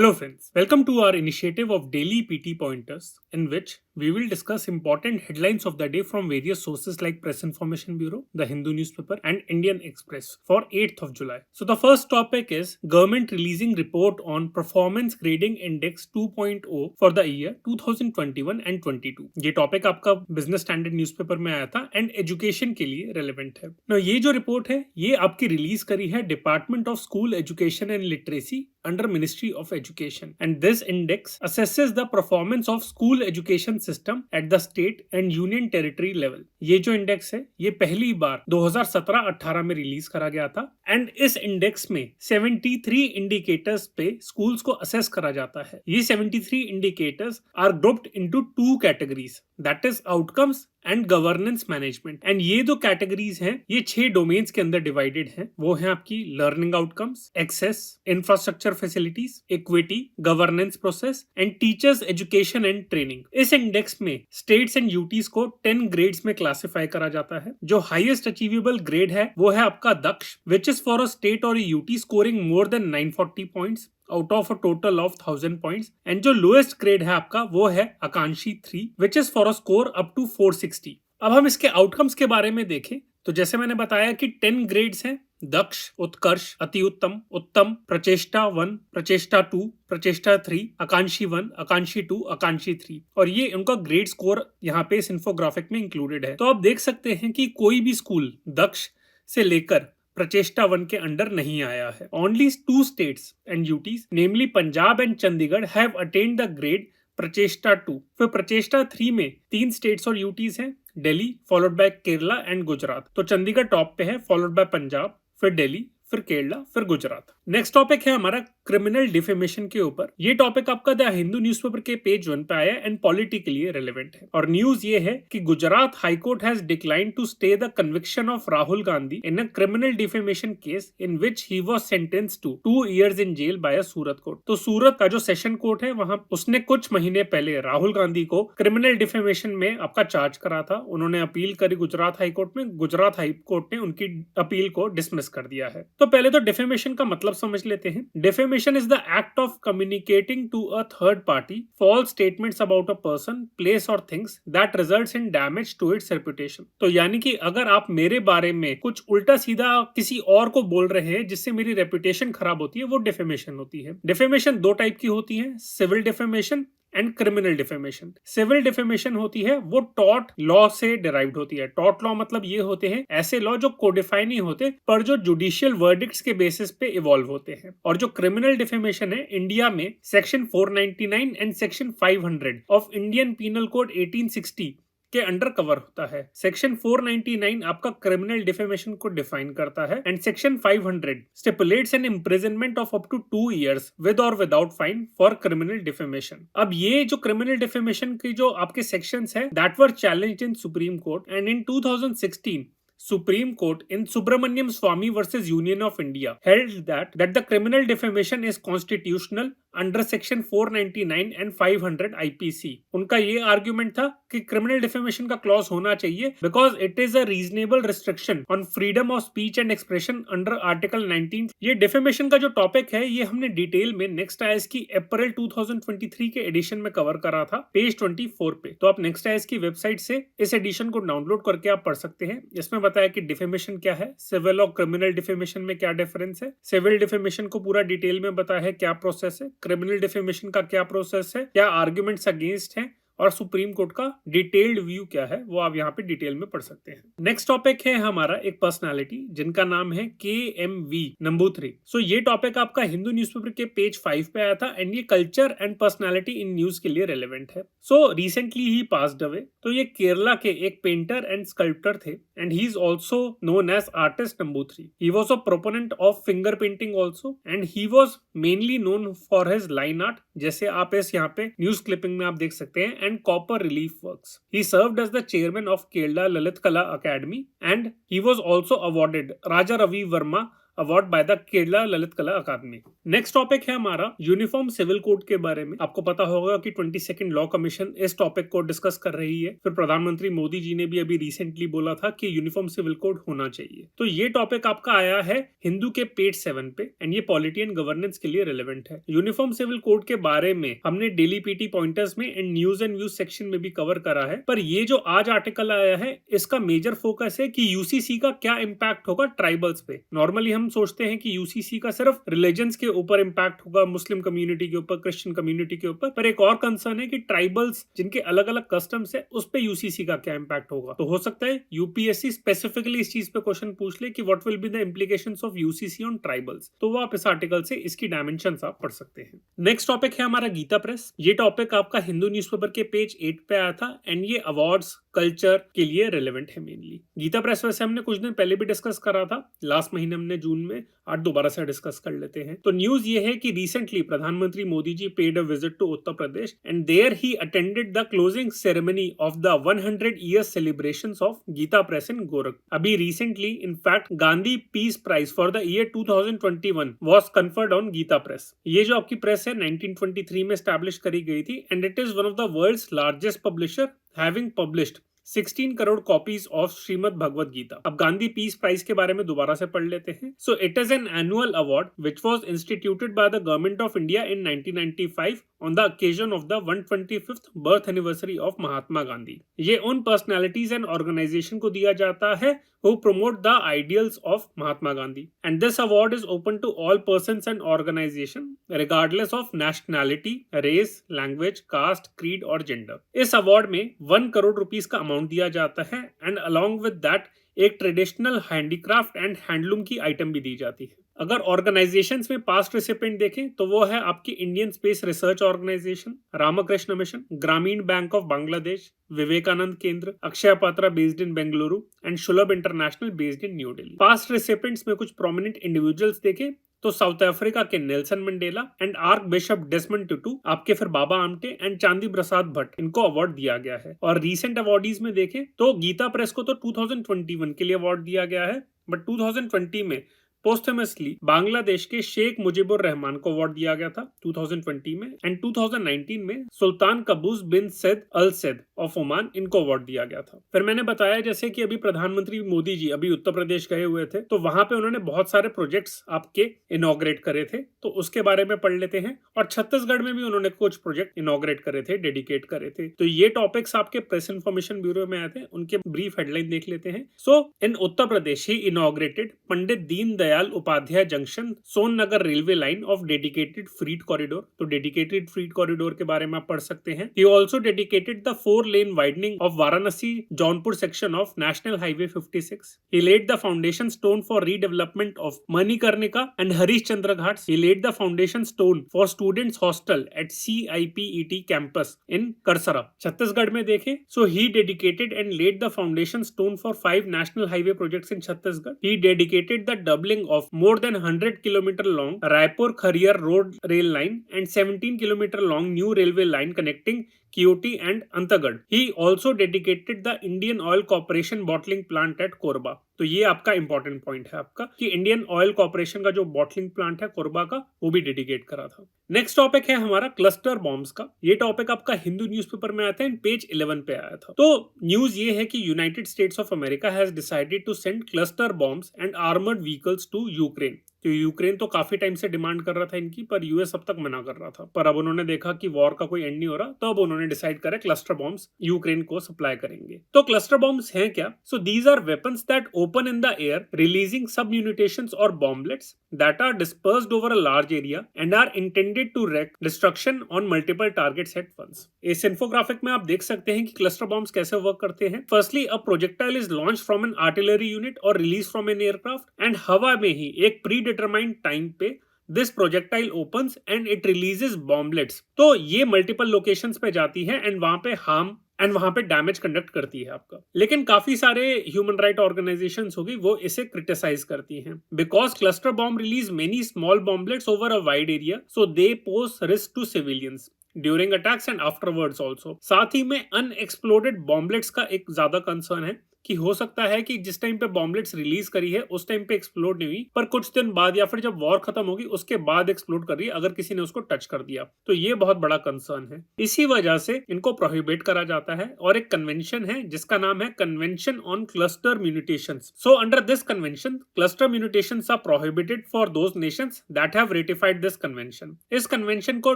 Hello friends, welcome to our initiative of daily PT pointers in which we will discuss important headlines of the day from various sources like Press Information Bureau, the Hindu newspaper and Indian Express for 8th of July. So the first topic is government releasing report on performance grading index 2.0 for the year 2021 and 22. ये topic आपका business standard newspaper में आया था and education के लिए relevant है. Now, ये जो रिपोर्ट है ये आपकी रिलीज करी है department of school education and literacy under Ministry of Education, and this index assesses the performance of school education system at the state and union territory level. ये जो इंडेक्स है ये पहली बार 2017-18 में रिलीज करा गया था एंड इस इंडेक्स में 73 इंडिकेटर्स पे स्कूल्स को असेस करा जाता है. ये 73 indicators are grouped into two categories, that is outcomes and governance management. And ये दो कैटेगरीज हैं ये 6 डोमेन्स के अंदर डिवाइडेड हैं. वो है आपकी learning outcomes, access, infrastructure facilities, equity, governance process and teachers education and training. इस इंडेक्स में स्टेट्स एंड यूटीज को 10 ग्रेड्स में क्लासिफाई करा जाता है. जो हाईएस्ट अचीवेबल ग्रेड है वो है आपका Daksh, which is for a state और UT scoring more than 940 points out of a total of 1000 points. And जो लोएस्ट ग्रेड है आपका वो है Akankshi 3 which is for a score up to 460. अब हम इसके आउटकम्स के बारे में देखें तो जैसे मैंने बताया कि 10 ग्रेड्स हैं, दक्ष, उत्कर्ष, अति उत्तम, उत्तम, प्रचेष्टा 1, प्रचेष्टा 2, प्रचेष्टा 3, आकांक्षी 1, आकांक्षी 2, आकांक्षी 3. और ये उनका ग्रेड स्कोर यहाँ पे इस इंफोग्राफिक में इंक्लूडेड है. तो आप देख सकते हैं कि कोई भी स्कूल दक्ष से लेकर प्रचेष्टा 1 के अंडर नहीं आया है. Only 2 states and UTs namely Punjab and Chandigarh have attend the grade Prachesta 2. फिर प्रचेष्टा 3 में 3 स्टेट्स और यूटीज हैं, Delhi followed by Kerala and Gujarat. तो चंडीगढ़ टॉप पे है फॉलोड बाय पंजाब, फिर दिल्ली, फिर केरला, फिर गुजरात. नेक्स्ट टॉपिक है हमारा क्रिमिनल डिफेमेशन के ऊपर. ये टॉपिक आपका द हिंदू न्यूज़पेपर के पेज 1 पे आया एंड पॉलिटिकली रेलेवेंट है. और न्यूज ये है कि Gujarat high court has declined to stay the conviction of Rahul Gandhi in a criminal defamation case in which he was sentenced to 2 years in jail by a Surat court. तो सूरत का जो सेशन कोर्ट है वहां उसने कुछ महीने पहले राहुल गांधी को क्रिमिनल डिफेमेशन में आपका चार्ज करा था. उन्होंने अपील करी गुजरात हाई कोर्ट में. गुजरात हाई कोर्ट ने उनकी अपील को डिसमिस कर दिया है. तो पहले तो डिफेमेशन का मतलब समझ लेते हैं. Defamation is the act of communicating to a third party false statements about a person, place और things that results in damage to its reputation. तो यानी कि अगर आप मेरे बारे में कुछ उल्टा सीधा किसी और को बोल रहे हैं जिससे मेरी रेपुटेशन खराब होती है वो डिफेमेशन होती है. डिफेमेशन 2 टाइप की होती है, civil defamation and criminal defamation. Civil defamation होती है वो टॉर्ट लॉ से डिराइव्ड होती है. टॉर्ट लॉ मतलब ये होते हैं ऐसे लॉ जो कोडिफाई नहीं होते पर जो जुडिशियल वर्डिक्ट्स के बेसिस पे इवॉल्व होते हैं. और जो क्रिमिनल डिफेमेशन है इंडिया में section 499 and section 500 of Indian penal code 1860 के अंडर कवर होता है. सेक्शन 499 आपका क्रिमिनल डिफेमेशन को डिफाइन करता है and section 500 stipulates an imprisonment of up to 2 years with और without fine for criminal defamation. अब ये जो क्रिमिनल डिफेमेशन की जो आपके सेक्शंस है that were challenged in supreme court and in 2016 Supreme Court in Subramaniam Swamy versus Union of India held that the criminal defamation is constitutional under section 499 and 500 IPC. उनका ये argument था कि criminal defamation का clause होना चाहिए because it is a reasonable restriction on freedom of speech and expression under article 19. ये defamation का जो टॉपिक है ये हमने डिटेल में नेक्स्ट आईएएस की अप्रैल 2023 के एडिशन में कवर करा था पेज 24 पे. तो आप नेक्स्ट आईएएस की वेबसाइट से इस एडिशन को डाउनलोड करके आप पढ़ सकते हैं. इसमें बताया कि डिफेमेशन क्या है, सिविल और क्रिमिनल डिफेमेशन में क्या डिफरेंस है. सिविल डिफेमेशन को पूरा डिटेल में बताया है क्या प्रोसेस है, क्रिमिनल डिफेमेशन का क्या प्रोसेस है, क्या आर्ग्यूमेंट्स अगेंस्ट हैं और सुप्रीम कोर्ट का डिटेल्ड व्यू क्या है वो आप यहाँ पे डिटेल में पढ़ सकते हैं. नेक्स्ट टॉपिक है हमारा एक पर्सनालिटी जिनका नाम है KMV नंबूथरी. सो ये टॉपिक आपका हिंदू न्यूज़पेपर के पेज 5 पे आया था एंड ये culture and personality in news के लिए रेलेवेंट है. So recently he passed away. तो ये केरला के एक पेंटर एंड स्कल्प्टर थे and he is also known as artist Namboothiri. He was a proponent of finger painting also and he was mainly known for his line art, जैसे आप इस यहाँ पे न्यूज क्लिपिंग में आप देख सकते हैं, and copper relief works. He served as the chairman of Kerala Lalit Kala Academy and he was also awarded Raja Ravi Verma award by the Kerala Lalit कला अकादमी। नेक्स्ट टॉपिक है हमारा यूनिफॉर्म सिविल कोड के बारे में। आपको पता होगा कि 22nd लॉ कमीशन इस टॉपिक को डिस्कस कर रही है। फिर प्रधानमंत्री मोदी जी ने भी अभी रिसेंटली बोला था कि यूनिफॉर्म सिविल कोड होना चाहिए। तो ये टॉपिक आपका आया है हिंदू के पेज 7 पे एंड ये पॉलिटी एंड गवर्नेंस के लिए रिलेवेंट है। यूनिफॉर्म सिविल कोड के बारे में हमने डेली पीटी पॉइंटर्स में एंड न्यूज सेक्शन में भी कवर करा है, पर ये जो आज आर्टिकल आया है इसका मेजर फोकस है कि यूसीसी का क्या इंपैक्ट होगा ट्राइबल्स पे। नॉर्मली हम सोचते हैं कि यूसीसी का सिर्फ रिलीजन्स के ऊपर इंपैक्ट होगा, मुस्लिम कम्युनिटी के ऊपर, क्रिश्चियन कम्युनिटी के ऊपर, पर एक और कंसर्न है कि ट्राइबल्स जिनके अलग अलग कस्टम्स है उस पे यूसीसी का क्या इंपैक्ट होगा। तो हो सकता है यूपीएससी स्पेसिफिकली इस चीज पे क्वेश्चन पूछ ले कि what will be the implications of UCC on tribals, तो वो आप इस आर्टिकल से इसकी डायमेंशंस आप पढ़ सकते हैं। नेक्स्ट टॉपिक है हमारा गीता प्रेस। ये टॉपिक आपका हिंदू न्यूज़पेपर के पेज 8 पे आया था एंड ये अवार्ड्स कल्चर के लिए रेलेवेंट है मेनली। गीता प्रेस वैसे हमने कुछ दिन पहले भी डिस्कस करा था, लास्ट महीने हमने जून में, आज दोबारा से डिस्कस कर लेते हैं। तो न्यूज ये है कि रिसेंटली प्रधानमंत्री Modi ji paid a visit to Uttar Pradesh and there he attended the closing ceremony of the 100 years celebrations of Gita Press in Gorakhpur. अभी recently in fact Gandhi peace prize for the year 2021 was conferred on Gita Press. ये जो आपकी प्रेस है 1923 में स्टैब्लिश करी गई थी and it is one of the world's largest publisher having published 16 crore copies of Shrimad Bhagavad Gita. अब गांधी पीस प्राइज के बारे में दोबारा से पढ़ लेते हैं। So it is an annual award which was instituted by the government of India in 1995 on the occasion of the 125th birth anniversary of Mahatma Gandhi. ये उन पर्सनैलिटीज एंड ऑर्गेनाइजेशन को दिया जाता है who promote the ideals of Mahatma Gandhi, and this award is open to all persons and organization regardless of nationality, race, language, caste, creed और gender। इस award में 1 crore rupees का अमाउंट दिया जाता है एंड along with that एक traditional handicraft and handloom की item भी दी जाती है। अगर ऑर्गेनाइजेशंस में पास्ट रेसिपिएंट देखें तो वो है आपकी Indian space research organisation, Ramakrishna mission, Grameen bank of Bangladesh, Vivekananda Kendra, Akshaya Patra based in Bengaluru and Sulabh international based in new Delhi. Past recipients में कुछ प्रोमिनेंट इंडिविजुअल्स देखें तो साउथ अफ्रीका के Nelson Mandela and archbishop Desmond Tutu, आपके फिर बाबा आमटे एंड चांदी प्रसाद भट्ट, इनको अवार्ड दिया गया है। और रीसेंट अवार्डीज में देखें तो गीता प्रेस को तो 2021 के लिए अवार्ड दिया गया है, बट 2020 में पोस्टमसली बांग्लादेश के शेख मुजीबुर रहमान को अवार्ड दिया गया था 2020 में एंड 2019 में सुल्तान कबूस बिन सैद अल सैद ऑफ ओमान, इनको अवार्ड दिया गया था। फिर मैंने बताया जैसे कि अभी प्रधानमंत्री मोदी जी अभी उत्तर प्रदेश गए हुए थे तो वहां पे उन्होंने बहुत सारे प्रोजेक्ट्स आपके इनॉग्रेट करे थे, तो उसके बारे में पढ़ लेते हैं। और छत्तीसगढ़ में भी उन्होंने कुछ प्रोजेक्ट इनॉग्रेट करे थे, डेडिकेट करे थे। तो ये टॉपिक्स आपके प्रेस इन्फॉर्मेशन ब्यूरो में आए थे, उनके ब्रीफ हेडलाइन देख लेते हैं। So in Uttar Pradesh he inaugurated Pandit Deendayal Upadhyaya junction Sonnagar railway line of dedicated freight corridor. तो डेडिकेटेड फ्रीट कॉरिडोर के बारे में आप पढ़ सकते हैं। He also dedicated the 4-lane widening of Varanasi Jaunpur section of national highway 56। He laid the foundation stone for redevelopment of Manikarnika and Harishchandra ghats. He laid the foundation stone for students hostel at CIPET campus इन करसरा। छत्तीसगढ़ में देखें so he dedicated and laid the foundation stone for 5 national highway projects in Chhattisgarh. He dedicated the doubling of more than 100 kilometer long Raipur Khariar road rail line and 17 kilometer long new railway line connecting Kiyoti and Antagad। He also dedicated the Indian Oil Corporation bottling plant at Korba। तो ये आपका important point है आपका कि Indian oil corporation का जो bottling plant है कोरबा का, वो भी डेडिकेट करा था। नेक्स्ट टॉपिक है हमारा क्लस्टर बॉम्ब्स का। ये टॉपिक आपका हिंदू न्यूज़पेपर में आता है, पेज 11 पे आया था। तो न्यूज ये है कि United States of America has decided to send cluster bombs and armoured vehicles to Ukraine. तो यूक्रेन तो काफी टाइम से डिमांड कर रहा था इनकी, पर यूएस अब तक मना कर रहा था। पर अब उन्होंने देखा कि वॉर का कोई एंड नहीं हो रहा, तो अब उन्होंने डिसाइड करा क्लस्टर बॉम्ब्स यूक्रेन को सप्लाई करेंगे। तो क्लस्टर बॉम्ब्स हैं क्या? So these are weapons that open in the air releasing submunitions और bomblets that are dispersed over a large area and are intended to wreak destruction on multiple targets at once. इस infographic में आप देख सकते हैं कि cluster bombs कैसे work करते हैं। Firstly a projectile is launch from an artillery unit और release from an aircraft and हवा में ही एक प्री डिटरमाइंड टाइम पे this projectile opens and it releases bomblets. तो ये मल्टीपल लोकेशंस पे जाती है एंड वहां पे डैमेज कंडक्ट करती है आपका। लेकिन काफी सारे ह्यूमन राइट ऑर्गेनाइजेशंस होगी वो इसे क्रिटिसाइज करती हैं because cluster bomb release many small bomblets over a wide area, so they pose risk to civilians during attacks and afterwards also. साथ ही में अनएक्सप्लोडेड बॉम्बलेट्स का एक ज्यादा कंसर्न है कि हो सकता है कि जिस टाइम पे बॉम्बलेट्स रिलीज करी है उस टाइम पे एक्सप्लोड नहीं हुई, पर कुछ दिन बाद या फिर जब वॉर खत्म होगी उसके बाद एक्सप्लोड कर रही है अगर किसी ने उसको टच कर दिया। तो ये बहुत बड़ा कंसर्न है, इसी वजह से इनको प्रोहिबिट करा जाता है। और एक कन्वेंशन है जिसका नाम है convention on cluster mutations. So under this convention cluster mutations are prohibited for those nations that have ratified this convention. इस कन्वेंशन को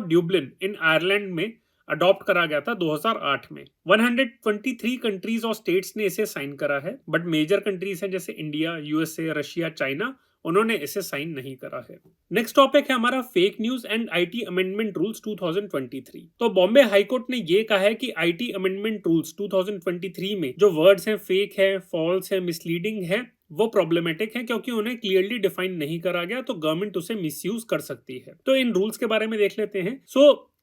ड्यूब्लिन इन आयरलैंड में अडॉप्ट करा गया था 2008 में। 123 कंट्रीज और स्टेट्स ने इसे साइन करा है, बट मेजर कंट्रीज हैं जैसे इंडिया, यूएसए, रशिया, चाइना, उन्होंने इसे साइन नहीं करा है। नेक्स्ट टॉपिक है हमारा fake news and IT amendment rules 2023। तो बॉम्बे हाईकोर्ट ने ये कहा है कि आईटी अमेंडमेंट रूल्स 2023 में जो वर्ड्स हैं फेक है, फॉल्स है, मिसलीडिंग है, वो प्रॉब्लमेटिक है क्योंकि उन्हें क्लियरली डिफाइन नहीं करा गया, तो गवर्नमेंट उसे मिसयूज कर सकती है। तो इन रूल्स के बारे में देख लेते हैं।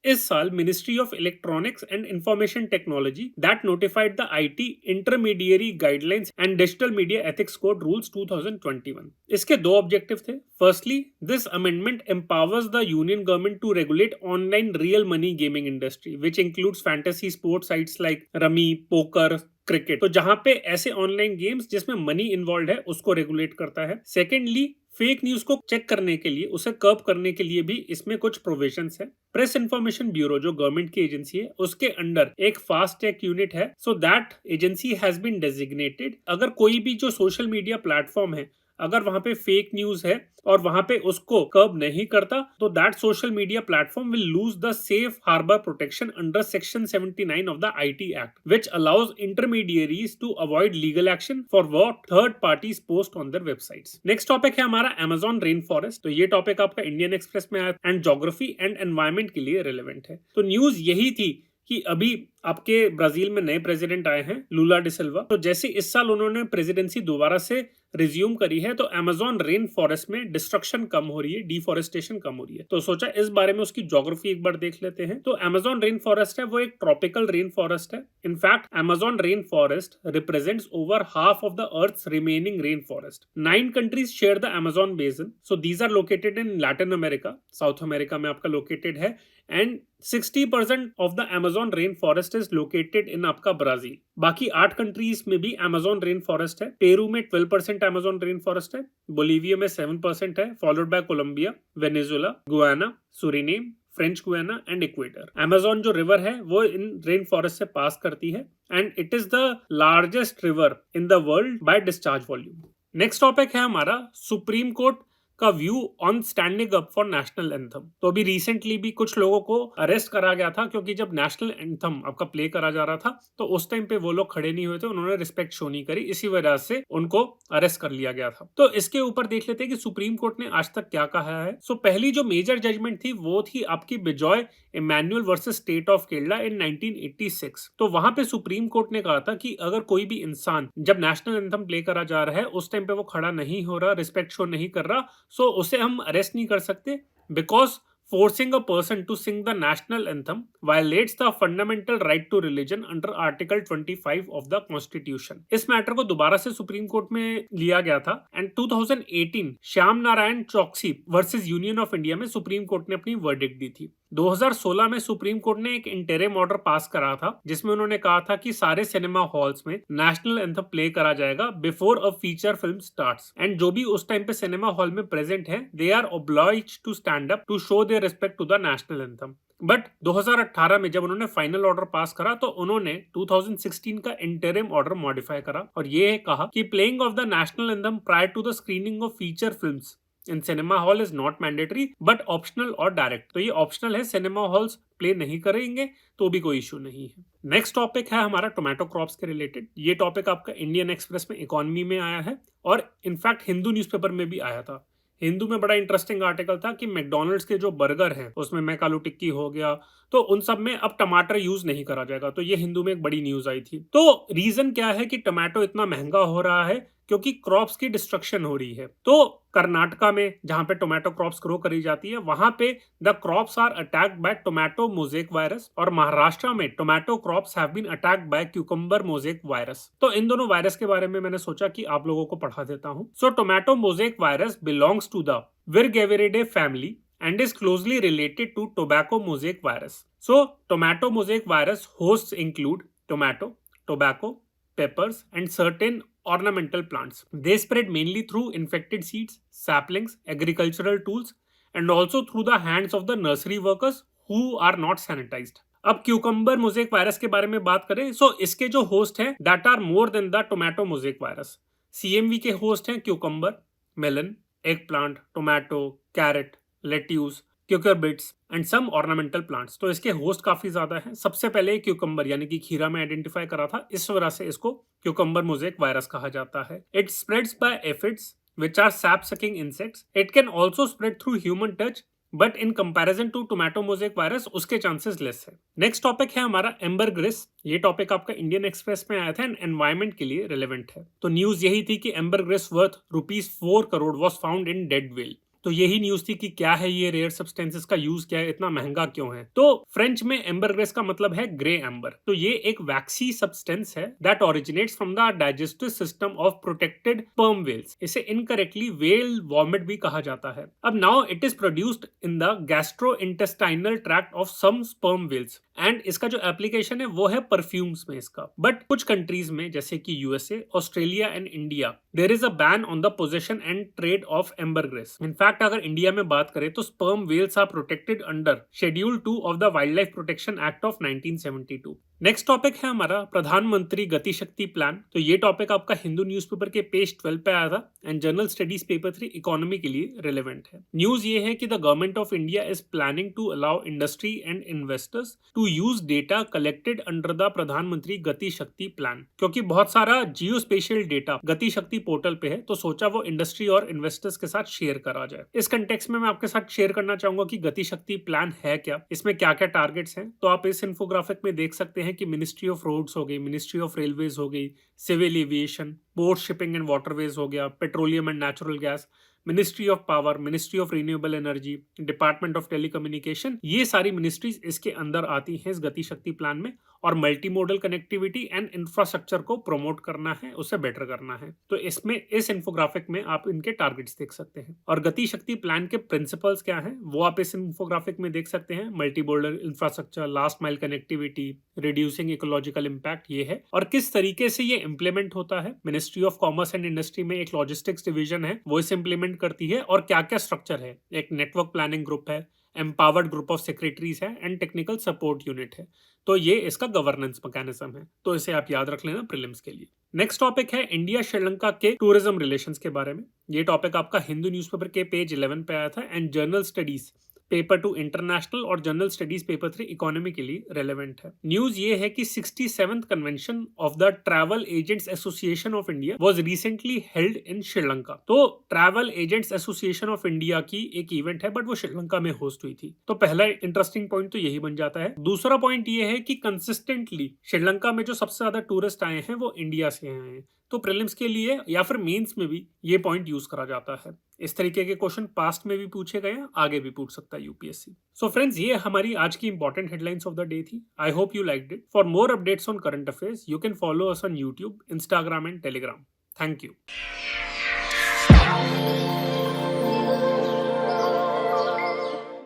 इस साल ministry of electronics and information technology that notified the IT intermediary guidelines and digital media ethics code rules 2021। इसके दो ऑब्जेक्टिव थे। Firstly, this amendment empowers the union government to regulate online real money gaming industry which includes fantasy sports sites like rummy, poker, cricket. तो जहां पे ऐसे online games जिसमें money involve है उसको रेगुलेट करता है। सेकेंडली, फेक न्यूज को चेक करने के लिए, उसे कर्ब करने के लिए भी इसमें कुछ प्रोविजंस है। प्रेस इंफॉर्मेशन ब्यूरो जो गवर्नमेंट की एजेंसी है उसके अंडर एक फास्ट टेक यूनिट है। So that agency has been designated. अगर कोई भी जो सोशल मीडिया प्लेटफॉर्म है अगर वहां पे फेक न्यूज है और वहां पे उसको कर्ब नहीं करता, तो that social media platform will lose the safe harbour protection under section 79 of the IT act which allows intermediaries to avoid legal action for what third parties post on their websites. Next topic है हमारा Amazon rain forest. तो ये topic आपका Indian express में आया and geography and environment के लिए relevant है। तो न्यूज यही थी कि अभी आपके ब्राजील में नए प्रेसिडेंट आए हैं, लूला डिसिल्वा। तो जैसे इस साल उन्होंने प्रेसिडेंसी दोबारा से रिज्यूम करी है तो अमेजॉन रेन फॉरेस्ट में डिस्ट्रक्शन कम हो रही है, डिफॉरेस्टेशन कम हो रही है। तो सोचा इस बारे में उसकी ज्योग्राफी एक बार देख लेते हैं। तो अमेजॉन रेन फॉरेस्ट है वो एक ट्रॉपिकल रेन फॉरेस्ट है। In fact Amazon rain forest represents over half of the earth's remaining rain forest. 9 countries share the Amazon basin. So these are located in Latin America, South America में आपका located है, and 60% of the Amazon rain forest is located in आपका Brazil. बाकी 8 countries में भी Amazon rain forest है। Peru में 12% Amazon rain forest है, बोलीविया में 7% है, followed by Colombia, Venezuela, Guyana, Suriname, French Guiana and Ecuador. Amazon जो रिवर है वो इन रेन फॉरेस्ट से पास करती है and it is the largest river in the world by discharge volume. Next topic है हमारा सुप्रीम कोर्ट का view on standing up for national anthem. तो अभी रिसेंटली भी कुछ लोगों को अरेस्ट करा गया था क्योंकि जब नेशनल एंथम आपका प्ले करा जा रहा था तो उस टाइम पे वो लोग खड़े नहीं हुए थे, उन्होंने रिस्पेक्ट शो नहीं करी, इसी वजह से उनको अरेस्ट कर लिया गया था। तो इसके ऊपर देख लेते हैं कि सुप्रीम कोर्ट ने आज तक क्या कहा है। सो पहली जो मेजर जजमेंट थी वो थी आपकी Bijoe Emmanuel versus state of Kerala in 1986। तो वहां पे सुप्रीम कोर्ट ने कहा था कि अगर कोई भी इंसान जब नेशनल एंथम प्ले करा जा रहा है उस टाइम पे वो खड़ा नहीं हो रहा, रिस्पेक्ट शो नहीं कर रहा, सो उसे हम अरेस्ट नहीं कर सकते, because forcing a person to sing the national anthem violates the fundamental right to religion under Article 25 of the Constitution। इस मैटर को दोबारा से सुप्रीम कोर्ट में लिया गया था एंड 2018 श्याम नारायण चौकसी वर्सेस यूनियन ऑफ इंडिया में सुप्रीम कोर्ट ने अपनी वर्डिक्ट दी थी। 2016 में सुप्रीम कोर्ट ने एक इंटरिम ऑर्डर पास करा था जिसमें उन्होंने कहा था कि सारे सिनेमा हॉल्स में नेशनल एंथम प्ले करा जाएगा before a feature film starts, and जो भी उस टाइम पे सिनेमा हॉल में प्रेजेंट है they are obliged to stand up to show their respect to the national anthem. But 2018 में जब उन्होंने फाइनल ऑर्डर पास करा तो उन्होंने 2016 का इंटरिम ऑर्डर मॉडिफाई करा और ये कहा कि playing of the national anthem prior to the screening of feature films in cinema hall is not mandatory but optional और डायरेक्ट। तो ये ऑप्शनल है, सिनेमा हॉल्स प्ले नहीं करेंगे तो भी कोई इशू नहीं है। नेक्स्ट टॉपिक है हमारा टोमेटो क्रॉप्स के रिलेटेड। ये टॉपिक आपका इंडियन एक्सप्रेस में इकोनॉमी में आया है और इनफैक्ट हिंदू न्यूज़पेपर में भी आया था। हिंदू में बड़ा इंटरेस्टिंग आर्टिकल था कि मैकडोनल्ड्स के जो बर्गर हैं उसमें मैकालू टिक्की हो गया तो उन सब में अब टमाटर यूज नहीं करा जाएगा। तो ये हिंदू में एक बड़ी न्यूज आई थी। तो रीजन क्या है कि टमाटो इतना महंगा हो रहा है? क्योंकि क्रॉप्स की डिस्ट्रक्शन हो रही है। तो कर्नाटका में जहां पे टोमेटो क्रॉप्स ग्रो करी जाती है वहां पे the crops are attacked by tomato mosaic virus, और महाराष्ट्र में tomato crops have been attacked by cucumber mosaic virus. तो इन दोनों वायरस के बारे में मैंने सोचा कि आप लोगों को पढ़ा देता हूं। So tomato mosaic virus belongs to the Virgaviridae family and is closely related to tobacco mosaic virus. So, tomato mosaic virus hosts include tomato, tobacco, peppers, and certain ornamental plants. They spread mainly through infected seeds, saplings, agricultural tools, and also through the hands of the nursery workers who are not sanitized. अब cucumber mosaic virus के बारे में बात करें, सो इसके जो host हैं that are more than the tomato mosaic virus. CMV के होस्ट हैं cucumber, melon, eggplant, tomato, carrot, lettuce, cucurbits and some ornamental plants. तो इसके होस्ट काफी ज्यादा हैं. सबसे पहले क्यूकम्बर यानी कि खीरा में आइडेंटिफाई करा था, इस वजह से इसको क्यूकम्बर मोजेक वायरस कहा जाता है. It spreads by aphids which are sap sucking insects. It can also spread through human touch, but in comparison to tomato mosaic virus उसके चांसेस लेस है. नेक्स्ट टॉपिक है हमारा एम्बरग्रिस. ये topic आपका Indian express में आया था and environment के लिए रिलेवेंट है. तो न्यूज यही थी कि ambergris worth ₹4 crore was found in dead whale. तो यही न्यूज थी कि क्या है ये रेयर सब्सटेंसेस का यूज क्या है, इतना महंगा क्यों है. तो फ्रेंच में एम्बरग्रेस का मतलब है ग्रे एम्बर. तो ये एक वैक्सी सब्सटेंस है that originates from the digestive system of protected sperm whales. इसे इनकरेक्टली वेल वॉमिट भी कहा जाता है. अब now it is produced in the gastrointestinal tract of some sperm whales and इसका जो एप्लीकेशन है वो है परफ्यूम्स में इसका. बट कुछ कंट्रीज में जैसे कि USA, Australia and India there is a ban on the possession and trade of ambergris. In fact अगर इंडिया में बात करें तो sperm whales are protected under schedule 2 of the wildlife protection act of 1972. Next topic है हमारा प्रधानमंत्री गति शक्ति plan. तो ये टॉपिक आपका हिंदू न्यूज़पेपर के पेज 12 पे आया था and general studies paper 3 economy के लिए रिलेवेंट है. न्यूज ये है कि the government of India is planning to allow industry and investors to use data collected under the Pradhan Mantri Gati शक्ति प्लान. क्योंकि बहुत सारा जियो स्पेशियल डेटा गति शक्ति पोर्टल पे है, तो सोचा वो इंडस्ट्री और इन्वेस्टर्स के साथ शेयर करा जाए. इस कंटेक्स्ट में मैं आपके साथ शेयर करना चाहूंगा कि गति शक्ति प्लान है क्या, इसमें क्या क्या टारगेट्स हैं. तो आप इस इन्फोग्राफिक में देख सकते हैं कि मिनिस्ट्री ऑफ रोड्स हो गई, मिनिस्ट्री ऑफ रेलवेज हो गई, civil aviation, port shipping and waterways हो गया, petroleum and natural gas, ministry of power, ministry of renewable energy, department of telecommunication, ये सारी मिनिस्ट्रीज इसके अंदर आती हैं इस गति शक्ति प्लान में. और multi modal connectivity and infrastructure को प्रमोट करना है, उसे बेटर करना है. तो इसमें इस इन्फोग्राफिक में आप इनके टारगेट्स देख सकते हैं. और गति शक्ति प्लान के प्रिंसिपल्स क्या हैं वो आप इस इन्फोग्राफिक में देख सकते हैं. Multi modal infrastructure, last mile connectivity, reducing ecological impact, ये है. और किस तरीके से ये इंप्लीमेंट होता है. Ministry of commerce and industry में एक लॉजिस्टिक्स डिवीजन है, वो इसे इंप्लीमेंट करती है. और क्या क्या स्ट्रक्चर है, एक नेटवर्क प्लानिंग ग्रुप है, एम्पावर्ड ग्रुप ऑफ सेक्रेटरीज है एंड टेक्निकल सपोर्ट यूनिट है. तो ये इसका गवर्नेंस मैकेनिज्म है. तो इसे आप याद रख लेना प्रीलिम्स के लिए. नेक्स्ट टॉपिक है इंडिया श्रीलंका के टूरिज्म रिलेशंस के बारे में. ये टॉपिक आपका हिंदू न्यूज़पेपर के पेज 11 पे आया था and journal studies paper 2 international और जनरल स्टडीज पेपर 3 इकोनॉमी के लिए रेलेवेंट है. न्यूज ये है कि 67th convention of the travel agents association of India was recently held in Sri Lanka. तो travel agents association of India की एक इवेंट है बट वो श्रीलंका में होस्ट हुई थी. तो पहला इंटरेस्टिंग पॉइंट तो यही बन जाता है. दूसरा पॉइंट ये है कि कंसिस्टेंटली श्रीलंका में जो सबसे ज्यादा टूरिस्ट आए हैं वो इंडिया से आए हैं. तो प्रीलिम्स के लिए या फिर मेंस में भी ये पॉइंट यूज करा जाता है. इस तरीके के क्वेश्चन पास्ट में भी पूछे गए हैं, आगे भी पूछ सकता है यूपीएससी. सो फ्रेंड्स, ये हमारी आज की important headlines of the day थी. I hope you liked it. For more updates on current affairs you can follow us on YouTube, Instagram and Telegram. Thank you.